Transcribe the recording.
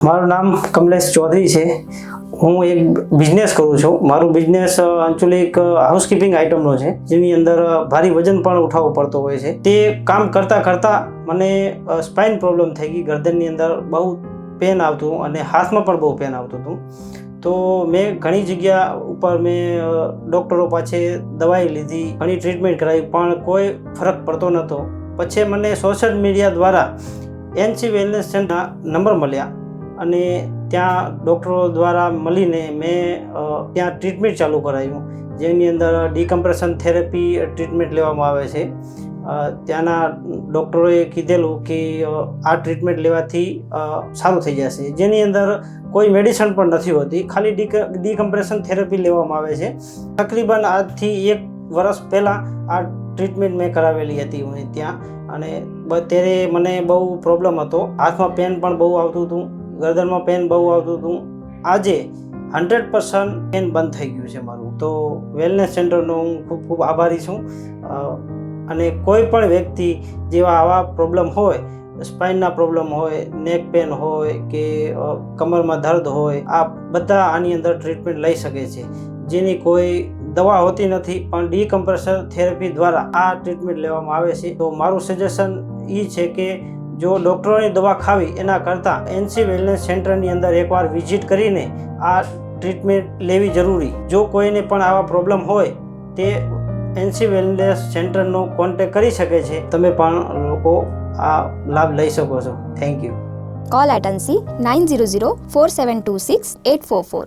મારું નામ કમલેશ ચૌધરી છે. હું એક બિઝનેસ કરું છું. મારું બિઝનેસ આંચલિક હાઉસકીપિંગ આઇટમનો છે, જેની અંદર ભારી વજન પણ ઉઠાવવો પડતો હોય છે. તે કામ કરતાં કરતાં મને સ્પાઇન પ્રોબ્લેમ થઈ ગઈ. ગરદનની અંદર બહુ પેન આવતું અને હાથમાં પણ બહુ પેન આવતું હતું. તો મેં ઘણી જગ્યા ઉપર ડૉક્ટરો પાસે દવાઈ લીધી, ઘણી ટ્રીટમેન્ટ કરાવી, પણ કોઈ ફરક પડતો નહોતો. પછી મને સોશિયલ મીડિયા દ્વારા એનસી વેલનેસ સેન્ટરના નંબર મળ્યા અને ત્યાં ડૉક્ટરો દ્વારા મળીને મેં ત્યાં ટ્રીટમેન્ટ ચાલુ કરાવ્યું, જેની અંદર ડિકમ્પ્રેશન થેરેપી ટ્રીટમેન્ટ લેવામાં આવે છે. ત્યાંના ડૉક્ટરોએ કીધેલું કે આ ટ્રીટમેન્ટ લેવાથી સારું થઈ જશે, જેની અંદર કોઈ મેડિસિન પણ નથી હોતી, ખાલી ડિકમ્પ્રેશન થેરેપી લેવામાં આવે છે. તકરીબન આજથી 1 વર્ષ પહેલાં આ ટ્રીટમેન્ટ મેં કરાવેલી હતી હું ત્યાં, અને ત્યારે મને બહુ પ્રોબ્લેમ હતો. હાથમાં પેન પણ બહુ આવતું હતું, ગરદનમાં પેન બહુ આવતું હતું. આજે 100% પેન બંધ થઈ ગયું છે મારું. તો વેલનેસ સેન્ટરનો હું ખૂબ ખૂબ આભારી છું. અને કોઈ પણ વ્યક્તિ જેવા આવા પ્રોબ્લેમ હોય, સ્પાઇનના પ્રોબ્લેમ હોય, નેક પેન હોય કે કમરમાં દર્દ હોય, આ બધા આની અંદર ટ્રીટમેન્ટ લઈ શકે છે, જેની કોઈ દવા હોતી નથી, પણ ડિકમ્પ્રેશન થેરેપી દ્વારા આ ટ્રીટમેન્ટ લેવામાં આવે છે. તો મારું સજેશન એ છે કે જો ડૉક્ટરોની દવા ખાવી એના કરતાં એનસી વેલનેસ સેન્ટરની અંદર એકવાર વિઝિટ કરીને આ ટ્રીટમેન્ટ લેવી જરૂરી. જો કોઈને પણ આવા પ્રોબ્લેમ હોય તે એનસી વેલનેસ સેન્ટરનો કોન્ટેક્ટ કરી શકે છે. તમે પણ લોકો આ લાભ લઈ શકો છો. Thank you. Call at ANSI 900 4726 844.